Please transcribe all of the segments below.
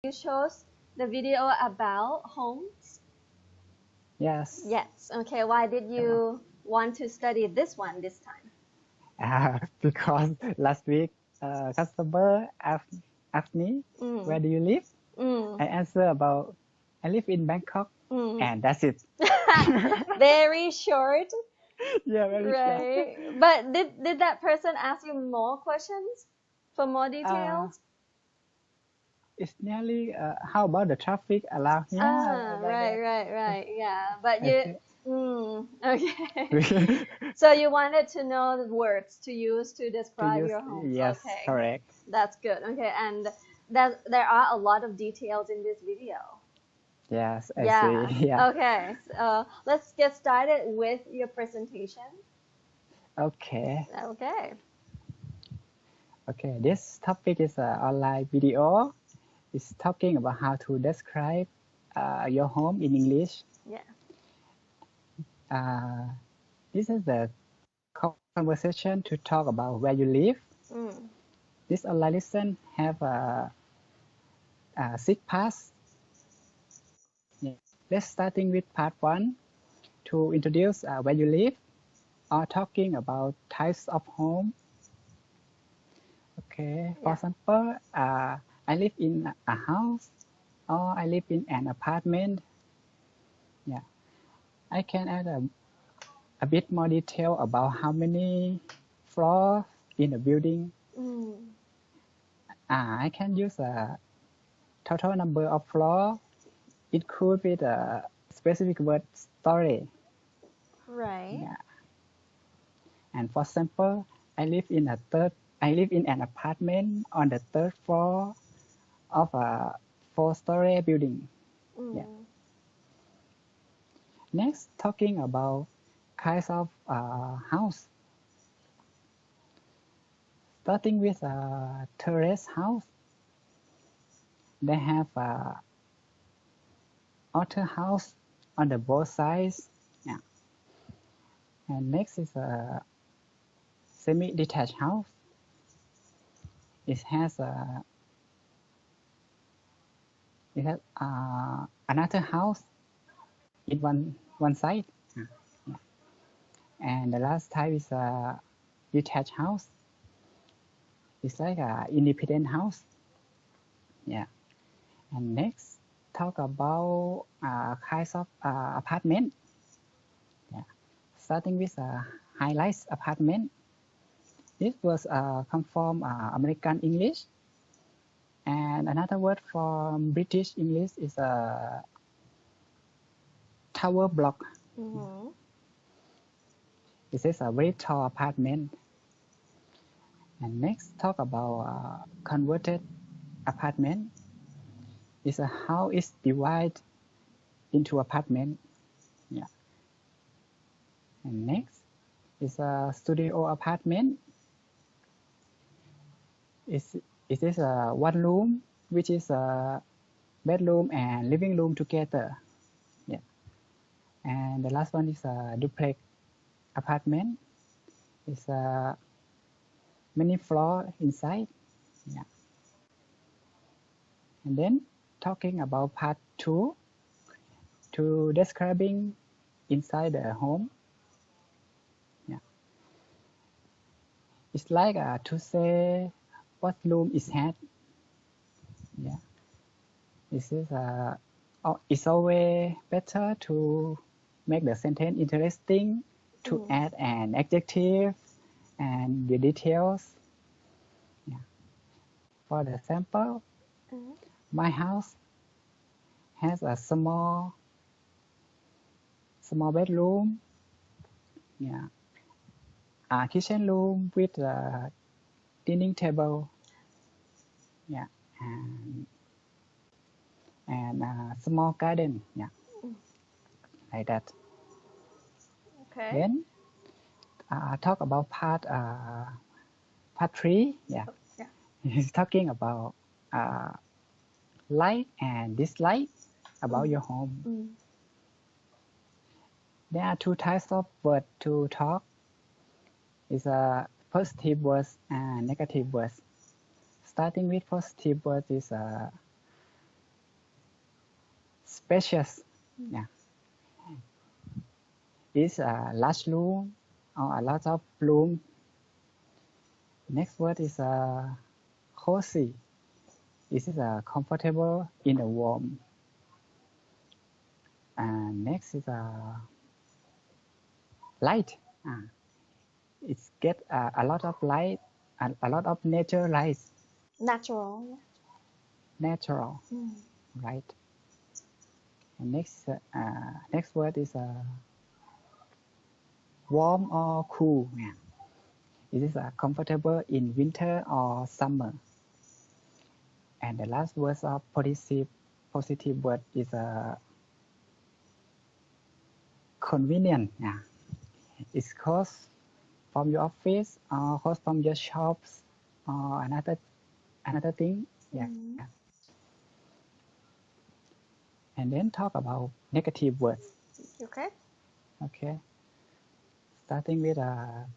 you chose the video about homes? Yes. Yes. Okay. Why did you want to study this one this time? Because last week, customer asked me, where do you live? I answer about, I live in Bangkok, and that's it. Very short. Yeah, very short. Right. But did that person ask you more questions for more details? It's nearly, how about the traffic around here? Right. Yeah. But I you, okay. think So you wanted to know the words to use to to describe use, your home. yes, Okay. correct. That's good. Okay. And that there are a lot of details in this video. Yes, I Yeah. see. Yeah. Okay. So let's get started with your presentation. Okay. Okay. Okay. This topic is an online video. It's talking about how to describe your home in English. Yeah. This is the conversation to talk about where you live. This online lesson have 6 parts. Yeah. Let's starting with part 1 to introduce where you live, or talking about types of home. Okay, for example, I live in a house, or I live in an apartment. Yeah, I can add a bit more detail about how many floors in the building. I can use a total number of floors, include with a specific word story. Right. Yeah. And for example, I live in an apartment on the 3rd floor of a 4-story building. Yeah. Next, talking about kinds of house. Starting with a terrace house. They have outer house on the both sides. Yeah. And next is a semi-detached house. It has another house in one side. Yeah. And the last type is a detached house. It's like an independent house. Yeah. And next, talk about kinds of apartment. Yeah. Starting with high-rise apartment. This was come from American English. And another word from British English is a tower block. This is a very tall apartment. And next, talk about converted apartment. It's a house is divided into apartment. Yeah. And next is a studio apartment. It is a one room, which is a bedroom and living room together. Yeah. And the last one is a duplex apartment. It's a many floor inside. Yeah. And then talking about part 2 to describing inside the home. Yeah. It's like to say what room is had. Yeah. This is it's always better to make the sentence interesting, to add an adjective and the details. Yeah. For the sample, my house has a small bedroom. Yeah. A kitchen room with a dining table. Yeah. And a small garden. Yeah. Like that. Okay. Then talk about part 3. Yeah. He's talking about like and dislike about your home. There are 2 types of words to talk. It's a positive words and negative words. Starting with positive words is spacious. Yeah. It's a large room or a lot of room. Next word is cozy. This is comfortable in a warm. And next is light. It's get a lot of light and a lot of nature light. Natural. Natural, right? And next word is warm or cool. Yeah. It is comfortable in winter or summer. And the last word of positive word is convenient. Yeah. It's close from your office or close from your shops or another thing. Yeah. And then talk about negative words. Okay. Okay. Starting with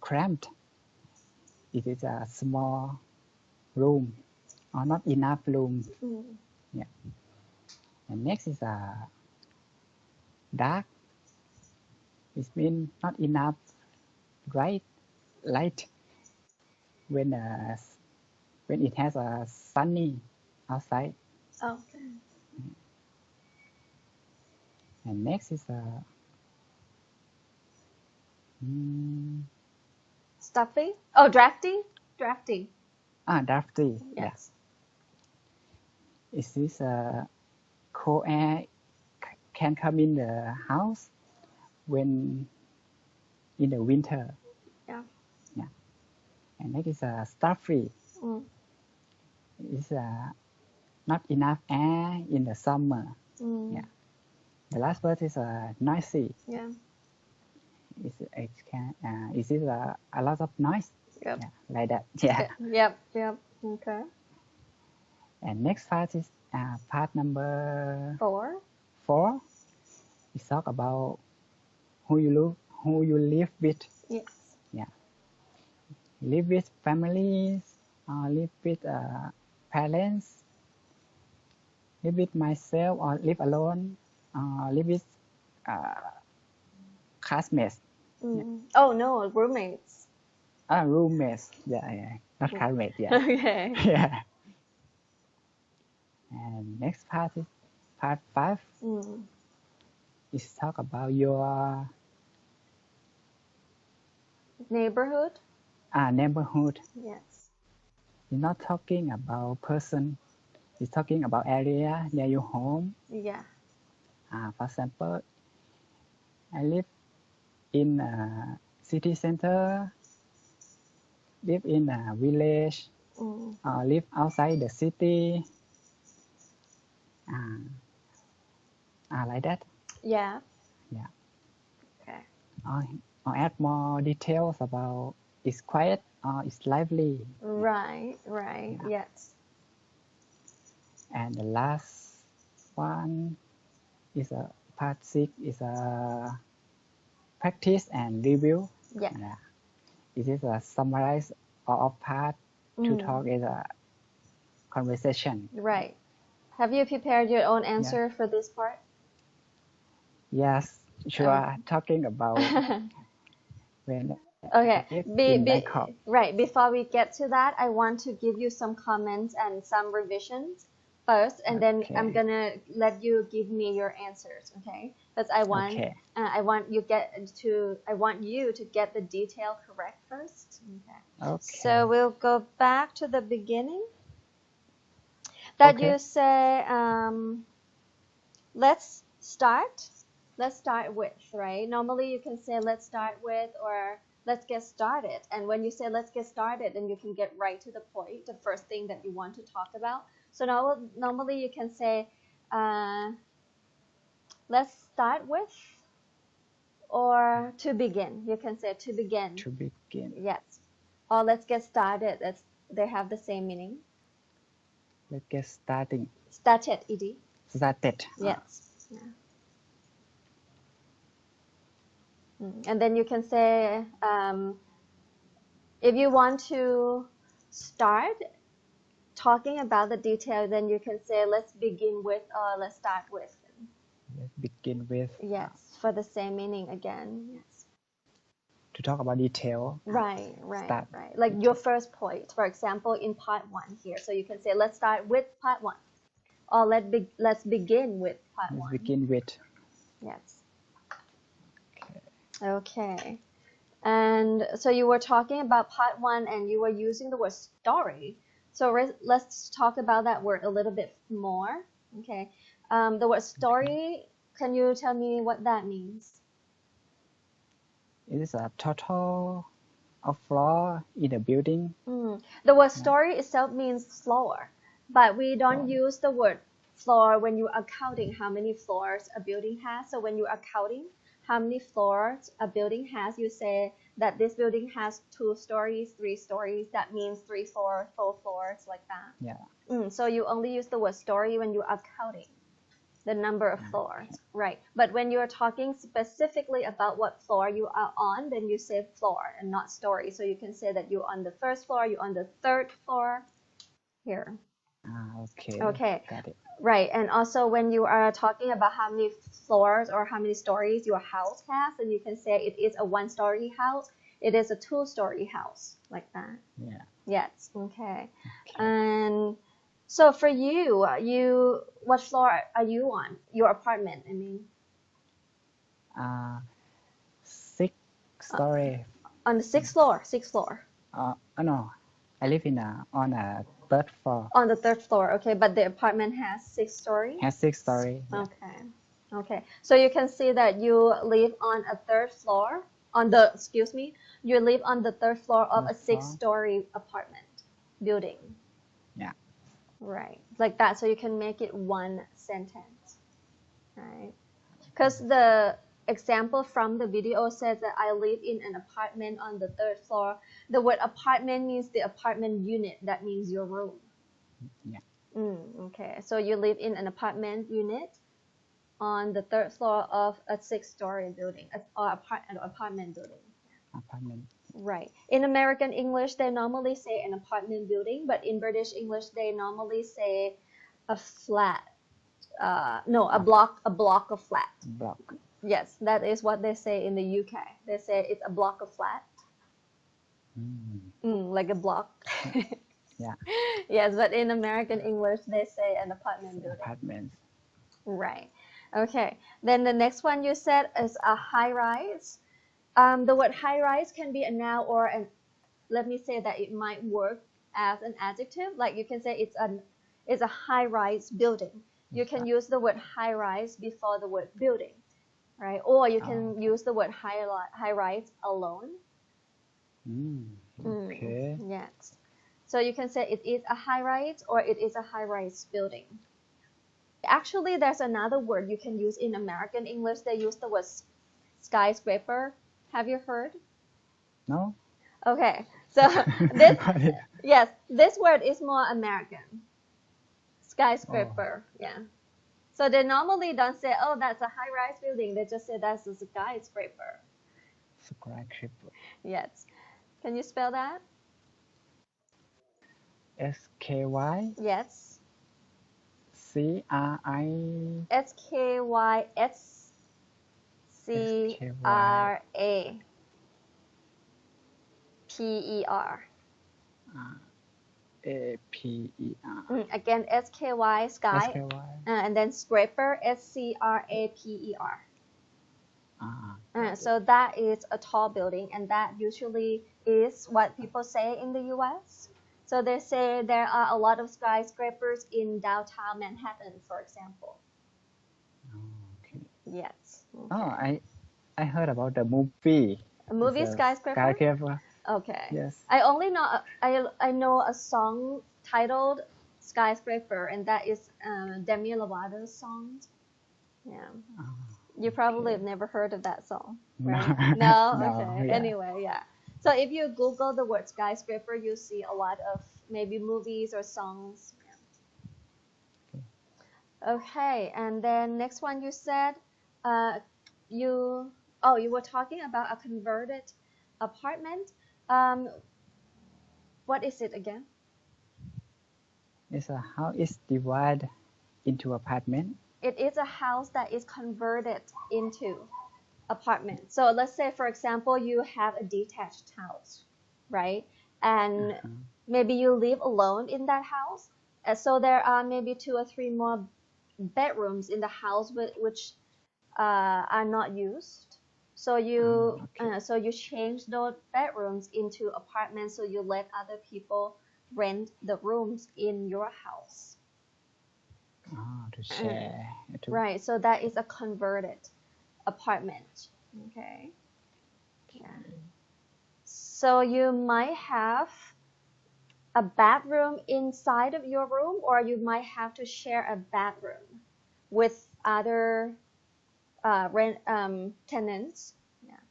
cramped. It is a small room or not enough room. Yeah. And next is dark. It means not enough light when it has a sunny outside. Okay. And next is Stuffy. Oh, drafty. Drafty. drafty. Yes. Yeah. Is this cold air can come in the house when in the winter. Yeah. Yeah. And next is stuffy. It's not enough air in the summer. Yeah. The last word is noisy. Yeah. Is this a lot of noise? Yep. Yeah, like that. Yeah. Yep. Okay. And next part is part number 4. 4. We talk about who you live with. Yes. Yeah. Live with families, live with parents, live with myself, or live alone, live with classmates. Oh no, roommates. Roommates. Yeah. Not classmates. Yeah. Okay. Yeah. And next part is part 5. It's talk about your Neighborhood. Neighborhood. Yes. It's not talking about person. It's talking about area near your home. Yeah. For example, I live in a city center, live in a village, live outside the city. Like that. Yeah. Yeah. Okay. Or add more details about it's quiet or it's lively. Right. Yeah. Yes. And the last one is part 6 is a practice and review. Yeah. It is a summarize of part to talk is a conversation. Right. Have you prepared your own answer for this part? Yes, sure. Talking about when Okay. in Bangkok. Right. Before we get to that, I want to give you some comments and some revisions first, and then I'm gonna let you give me your answers. Okay? Because I want you to get the detail correct first. Okay. So we'll go back to the beginning. That you say, let's start with, right? Normally you can say let's start with or let's get started. And when you say let's get started, then you can get right to the point, the first thing that you want to talk about. So normally you can say, let's start with, or to begin. You can say to begin. To begin. Yes. Or let's get started. They have the same meaning. Let's get starting. Started, ed. Started. Yes. Yeah. And then you can say, if you want to start talking about the detail, then you can say, let's begin with or let's start with. Let's begin with Yes, for the same meaning again. Yes. to talk about detail. Right. Start. Like your first point, for example, in part 1 here. So you can say, let's start with part 1. Or let's begin with part 1. Let's begin with. Yes. Okay. And so you were talking about part 1 and you were using the word story. So let's talk about that word a little bit more. Okay. The word story, can you tell me what that means? It is a total of floor in a building. The word story itself means floor, but we don't use the word floor when you are counting how many floors a building has. So when you are counting how many floors a building has, you say that this building has 2 stories, 3 stories. That means 3 floors, 4 floors, like that. Yeah. So you only use the word story when you are counting the number of floors, right? But when you're talking specifically about what floor you are on, then you say floor and not story. So you can say that you're on the first floor, you're on the 3rd floor here. Okay. Got it. Right. And also when you are talking about how many floors or how many stories your house has, then you can say it is a 1-story house, it is a 2-story house, like that. Yeah. Yes. Okay. And so for you, what floor are you on? Your apartment, I mean. 6 story. On the 6th floor. 6th floor. No, I live on a 3rd floor. On the 3rd floor, okay. But the apartment has 6 stories. Has 6 story. Yeah. Okay. So you can see that you live on a 3rd floor. You live on the 3rd floor of a 6-story apartment building. Yeah. Right, like that. So you can make it one sentence, right? Because the example from the video says that I live in an apartment on the 3rd floor. The word apartment means the apartment unit. That means your room. Yeah. Okay, so you live in an apartment unit on the 3rd floor of a 6-story building, or apartment building. Apartment. Right. In American English, they normally say an apartment building, but in British English, they normally say a flat. No, a block of flat. Block. Yes, that is what they say in the UK. They say it's a block of flat. Like a block. Yeah. Yes, but in American English, they say an apartment building. Apartments. Right. Okay. Then the next one you said is a high rise. The word high rise can be a noun or let me say that it might work as an adjective. Like you can say it's a high rise building. You can use the word high rise before the word building, right? Or you can use the word high rise alone. Okay. Yes. So you can say it is a high rise or it is a high rise building. Actually, there's another word you can use in American English. They use the word skyscraper. Have you heard? No. Okay, so this word is more American. Skyscraper, yeah. So they normally don't say, oh, that's a high-rise building. They just say that's a skyscraper. Skyscraper. Yes. Can you spell that? SKY. Yes. CRI. SKYSCRAPER. APER. Again, SKY, sky, SKY. and then scraper, SCRAPER. So that is a tall building, and that usually is what people say in the US. So they say there are a lot of skyscrapers in downtown Manhattan, for example. Okay. Yes. Okay. Oh, I heard about the movie. A movie Skyscraper? Skyscraper. Okay. Yes. I only know I know a song titled Skyscraper, and that is Demi Lovato's song. Yeah. You probably have never heard of that song, right? No? Okay. Yeah. Anyway, yeah. So if you Google the word skyscraper, you see a lot of maybe movies or songs. Yeah. Okay, and then next one you said, you were talking about a converted apartment. What is it again? It's a house is divided into apartment. It is a house that is converted into apartment. So let's say, for example, you have a detached house, right? And maybe you live alone in that house. So there are maybe 2 or 3 more bedrooms in the house which are not used. So you change those bedrooms into apartments. So you let other people rent the rooms in your house. To share. Right. So that is a converted apartment. Okay. Yeah. So you might have a bathroom inside of your room, or you might have to share a bathroom with other tenants. Yeah.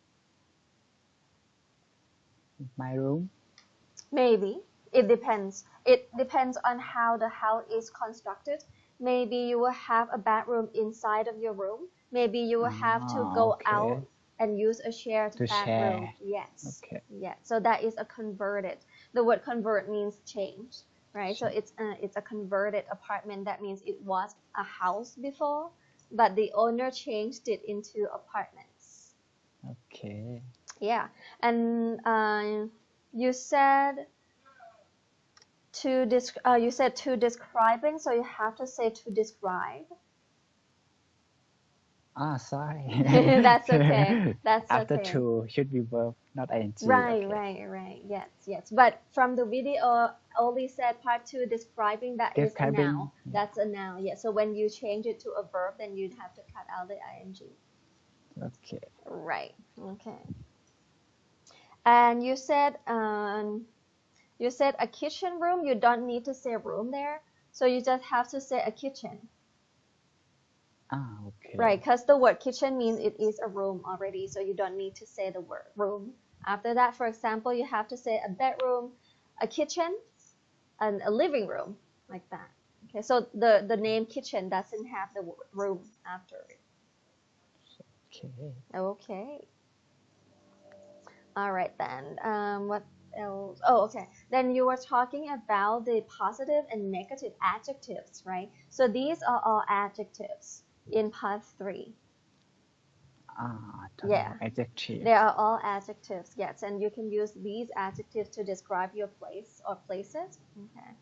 My room. Maybe. It depends. It depends on how the house is constructed. Maybe you will have a bathroom inside of your room. Maybe you will have to go out and use a shared bathroom. Share. Yes. Okay. Yeah. So that is a converted. The word convert means change, right? So it's a converted apartment. That means it was a house before, but the owner changed it into apartments. Okay. Yeah. And you said to describing, so you have to say to describe. Sorry. That's okay. That's After okay. to should be verb, not ing. Right, Okay. right. Yes. But from the video, Oli said part 2 describing, that is a noun. That's a noun. Yeah. So when you change it to a verb, then you'd have to cut out the ing. Okay. Right. Okay. And you said a kitchen room. You don't need to say room there, so you just have to say a kitchen. Okay. Right, because the word kitchen means it is a room already, so you don't need to say the word room. After that, for example, you have to say a bedroom, a kitchen, and a living room, like that. Okay, so the name kitchen doesn't have the word room after it. Okay. Okay. All right then. What else? Oh, okay. Then you were talking about the positive and negative adjectives, right? So these are all adjectives in part 3. Yeah. Adjective. They are all adjectives, yes, and you can use these adjectives to describe your place or places. Okay.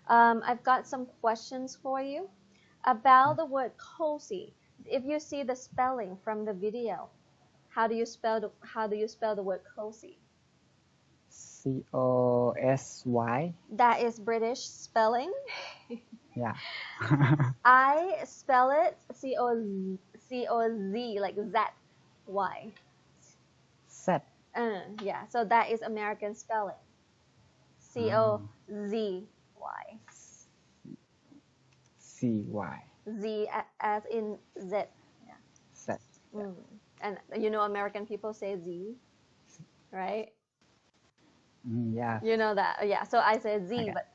I've got some questions for you about the word cozy. If you see the spelling from the video, how do you spell the word cozy? COSY. That is British spelling. Yeah. I spell it COZ, like ZY. Z. Yeah, so that is American spelling. COZY. CY. Z as in Z. Yeah. Z. And you know American people say Z, right? Yeah. You know that. Yeah, so I say Z, Okay. but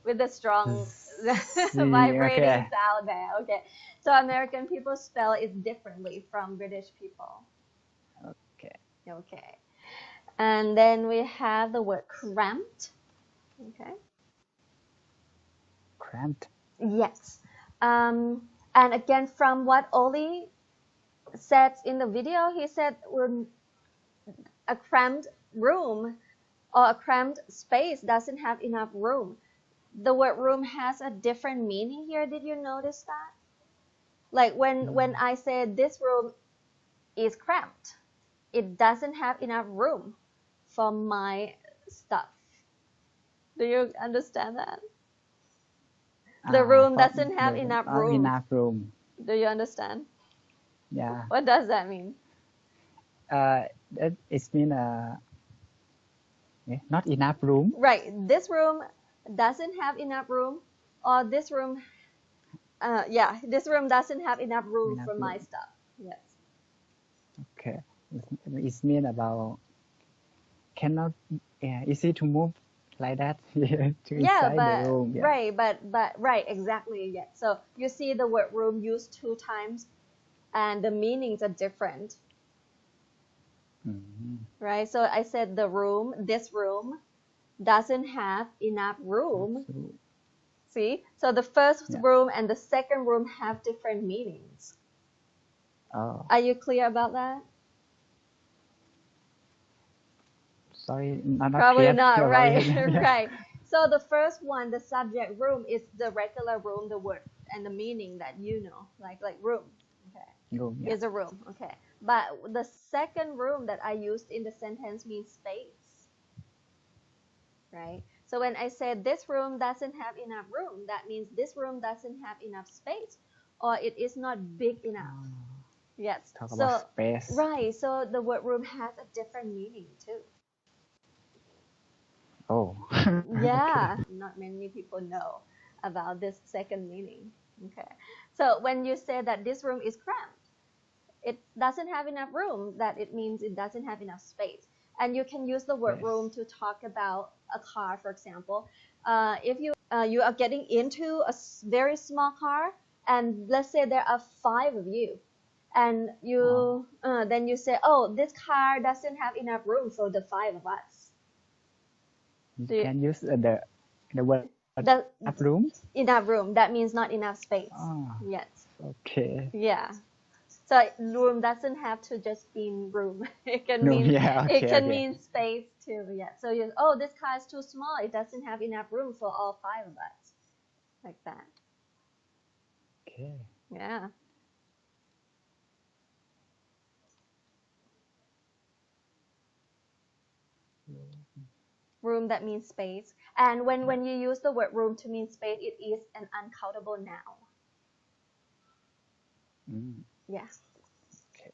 with the strong Z, vibrating okay. sound there. Okay. So American people spell it differently from British people. Okay. Okay. And then we have the word cramped. Okay. Cramped. Yes. And again, from what Oli said in the video, he said a cramped room or a cramped space doesn't have enough room. The word room has a different meaning here. Did you notice that? Like when I say this room is cramped, it doesn't have enough room for my stuff. Do you understand that? The room doesn't have enough room. Enough room. Do you understand? Yeah. What does that mean? It means not enough room. Right. This room doesn't have enough room, or this room, this room doesn't have enough room for my stuff. Yes. Okay. It means about cannot easy to move like that to inside the room. Yeah. Right, but right, exactly. Yeah. So you see the word room used 2 times, and the meanings are different. Right. So I said this room doesn't have enough room See? So the first Yeah. room and the second room have different meanings. Oh, Are you clear about that? sorry, not Probably clear not, about right? it. Yeah. Right. So the first one, the subject room, is the regular room, the word and the meaning that you know, like room. Okay. Room, yeah. Is a room. Okay. But the second room that I used in the sentence means space. Right? So when I said this room doesn't have enough room, that means this room doesn't have enough space, or it is not big enough. Yes. Talk So about space. right. So the word room has a different meaning too. Oh. Yeah, not many people know about this second meaning. Okay. So when you say that this room is cramped, it doesn't have enough room, that it means it doesn't have enough space. And you can use the word Yes. room to talk about a car, for example. If you are getting into a very small car, and let's say there are 5 of you, and you then you say, oh, this car doesn't have enough room for the 5 of us. You can use the word That enough room. enough room, that means not enough space. Yes. Okay. Yeah. So room doesn't have to just mean room. It can Room, mean yeah, okay, it can okay. mean space too. Yeah. So you, oh, this car is too small. It doesn't have enough room for all 5 of us. Like that. Okay. Yeah. Room, that means space. And when you use the word room to mean space, it is an uncountable noun. Yeah. Okay.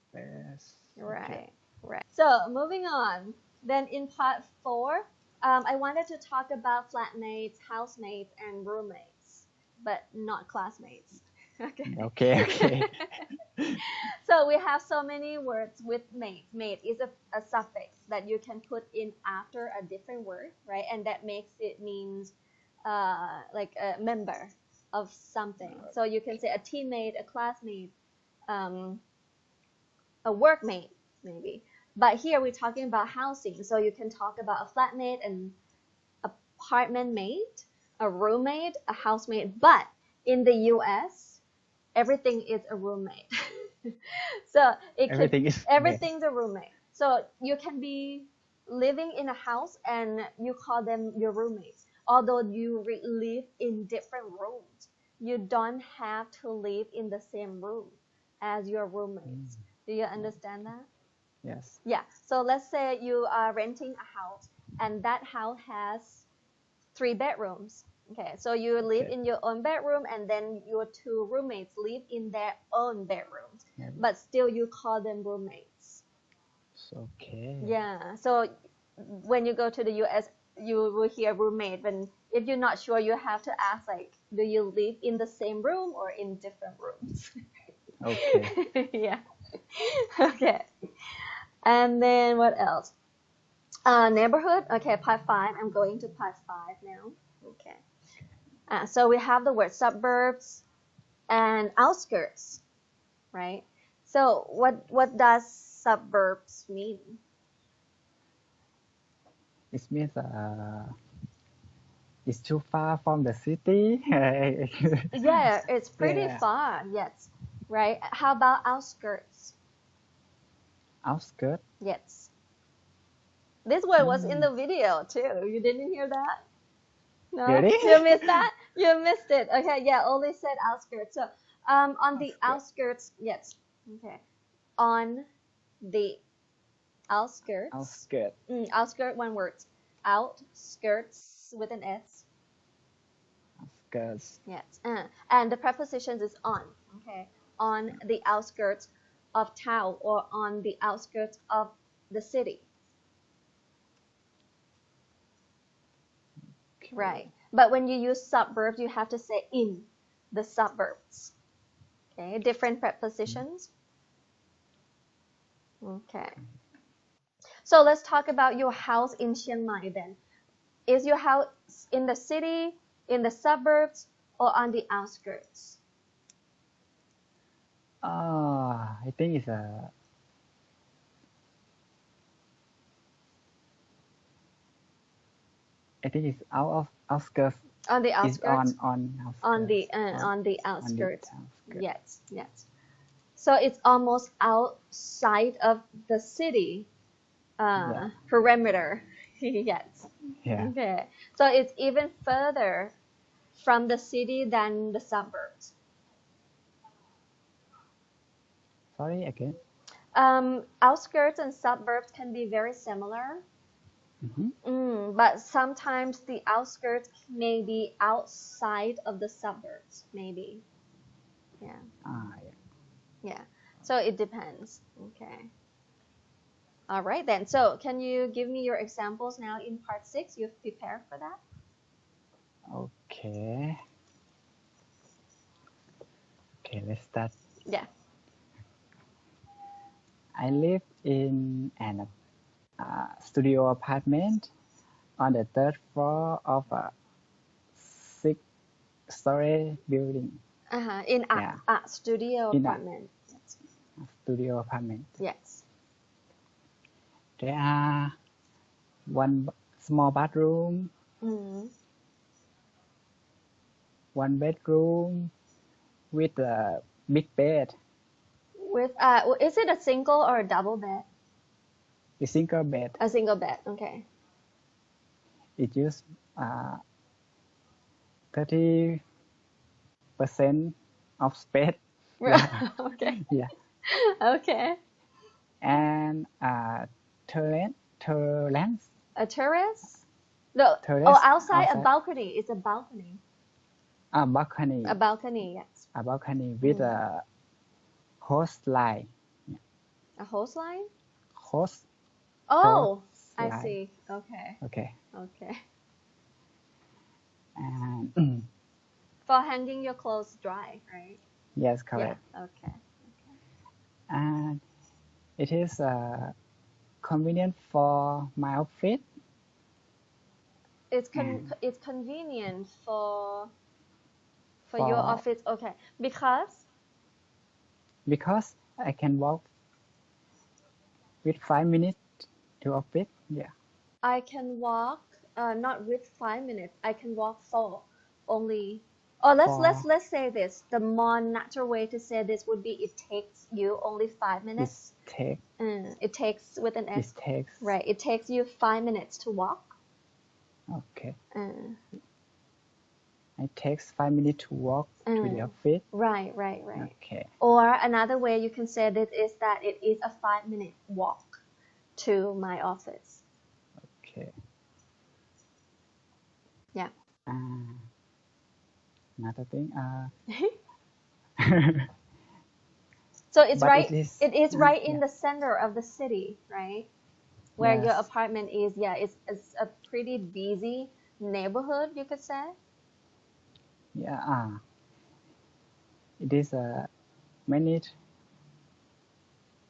Space. Right. Okay. Right. So moving on. Then in part 4, I wanted to talk about flatmates, housemates, and roommates, but not classmates. Okay. Okay. Okay. So we have so many words with mate. Mate is a suffix that you can put in after a different word, right? And that makes it means like a member of something. So you can say a teammate, a classmate, a workmate, maybe. But here we're talking about housing. So you can talk about a flatmate, an apartment mate, a roommate, a housemate. But in the US, everything is a roommate. So everything's a roommate. So you can be living in a house and you call them your roommates. Although you live in different rooms, you don't have to live in the same room as your roommates. Do you understand that? Yes. Yeah. So let's say you are renting a house and that house has 3 bedrooms. Okay. So you live in your own bedroom and then your 2 roommates live in their own bedrooms. Yeah. But still you call them roommates. Okay. Yeah. So when you go to the US, you will hear roommate. When if you're not sure, you have to ask like, do you live in the same room or in different rooms? Okay. Yeah. Okay. And then what else? Neighborhood. Okay, part 5. I'm going to part 5 now. Okay. So we have the word suburbs and outskirts, right? So what does suburbs mean? It means it's too far from the city. Yeah, it's pretty Yeah. far. Yes. Right. How about outskirts? Outskirts. Yes. This word was in the video too. You didn't hear that? No? Really? You missed that? You missed it. Okay, yeah, only said outskirts. So on the outskirts, yes. Okay. On the outskirts. Outskirts. Outskirt, one word. Outskirts with an S. Outskirts. Yes. And the preposition is on. Okay. On the outskirts of town or on the outskirts of the city. Okay. Right. But when you use suburbs, you have to say in the suburbs. Okay. Different prepositions. Okay. So let's talk about your house in Chiang Mai then. Is your house in the city, in the suburbs, or on the outskirts? I think it's I think it's out of outskirts. On the It's outskirts. on On the outskirts. on the outskirts. outskirts. Yes, yes. So it's almost outside of the city perimeter. Yes. Yeah. Okay. So it's even further from the city than the suburbs. Sorry again. Outskirts and suburbs can be very similar. But sometimes the outskirts may be outside of the suburbs, maybe. Yeah. Yeah. So it depends. Okay. All right then. So can you give me your examples now in part 6? You've prepared for that? Okay. Okay, let's start. Yeah. I live in an studio apartment on the 3rd floor of a 6-story building. In a studio apartment. Yes. Studio apartment. Yes. There are one small bathroom, one bedroom with a big bed. With is it a single or a double bed? A single bed. A single bed. Okay. It uses 30% of space. Yeah. Okay. Yeah. Okay. And terrace. A terrace? No. Terrace Oh, outside a balcony. It's a balcony. A balcony. A balcony, yes. A balcony with a hose line. A hose line? Hose. Oh, I line. see. Okay. Okay. Okay. And For hanging your clothes dry, right? yes, correct. Yeah. Okay. And it is convenient for my outfit. It's convenient for your office. Okay. Because I can walk with 5 minutes to office. Yeah. I can walk not with 5 minutes. I can walk for only. Oh, let's say this. The more natural way to say this would be it takes you only 5 minutes. It takes with an S. It takes. Right. It takes you 5 minutes to walk. Okay. It takes 5 minutes to walk to the office. Right. Okay. Or another way you can say this is that it is a 5-minute walk to my office. Okay. Yeah. Another thing. So it's but right. It is right in the center of the city, right? Where your apartment is. Yeah, it's a pretty busy neighborhood, you could say. Yeah. It is many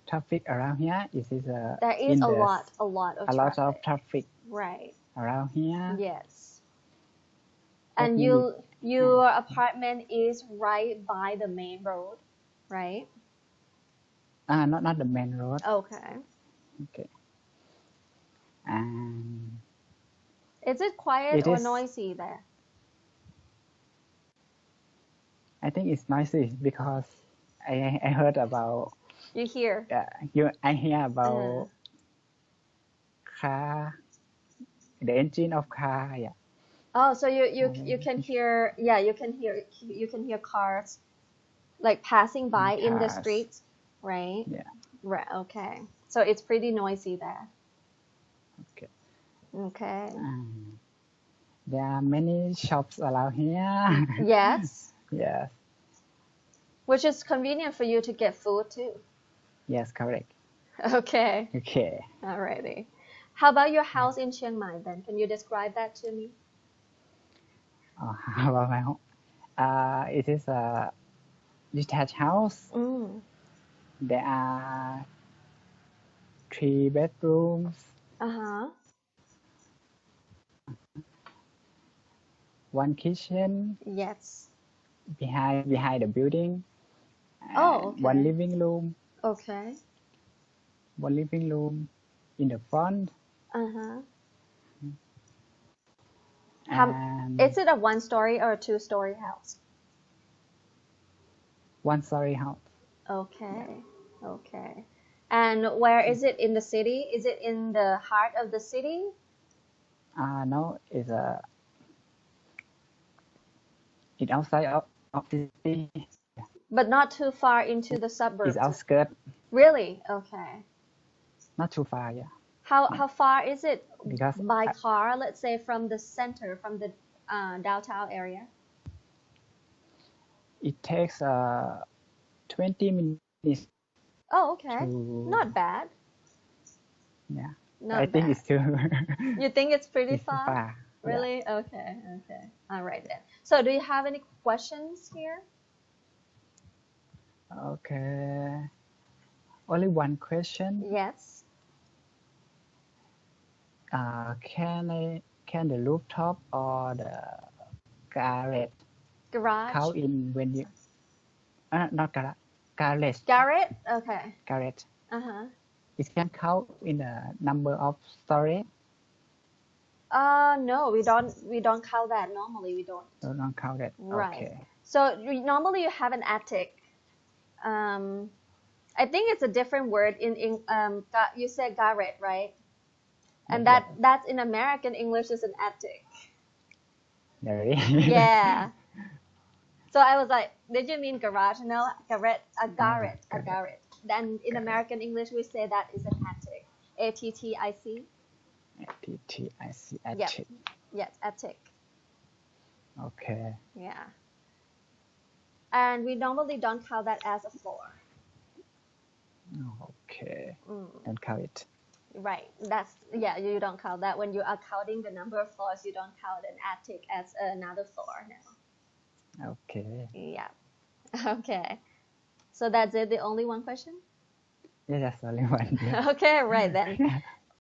traffic around here. It is there is a lot of traffic. Right. Around here. Yes. And your apartment is right by the main road, right? Not the main road. Okay. Okay. And is it quiet or noisy there? I think it's noisy because I heard about. You hear? I hear about car, the engine of car. Yeah. Oh, so you can hear? Yeah, you can hear cars like passing by in the streets, right? Yeah. Right. Okay. So it's pretty noisy there. Okay. Okay. There are many shops around here. Yes. Yes. Which is convenient for you to get food too. Yes, correct. Okay. Okay. Alrighty. How about your house in Chiang Mai then? Can you describe that to me? How about my home? It is a detached house. There are 3 bedrooms. One kitchen. Yes. Behind the building. Okay. One living room. Okay. One living room in the front. And Is it a 1-story or a 2-story house? 1-story house. Okay. Okay. And where is it in the city? Is it in the heart of the city? No, it's outside of the city. But not too far into the suburbs. It's outskirts, Really? Okay. not too far. Yeah, How far is it because by car, let's say from the center, from the downtown area? it takes 20 minutes Oh, okay. to. Not bad. Yeah, Not I think bad. it's too. You think it's pretty It's too far? far. Yeah. Really? Okay. Okay. All right then. So, do you have any questions here? Okay. Only one question. Yes. Can the rooftop or the garage Garage. count in when you not garage Garret? Okay. garage? Uh-huh. It can count in the number of story. No, we don't count that. Normally we don't. Don't count it. Right. Okay. So normally you have an attic. I think it's a different word you said garret, right? And Yeah. that's in American English is an attic. Really? Yeah. So I was like, did you mean garage? No, garret, a garret, a garret. garret. Then in American English we say that is an attic. A-T-T-I-C. ATTIC Yep. attic. Yes, attic. Okay. Yeah. And we normally don't count that as a floor. Okay. Mm. Don't count it. Right. Yeah, you don't count that. When you are counting the number of floors, you don't count an attic as another floor now. Okay. Yeah. Okay. So that's it, the only one question? Yeah, that's only one. Yeah. Okay, right then.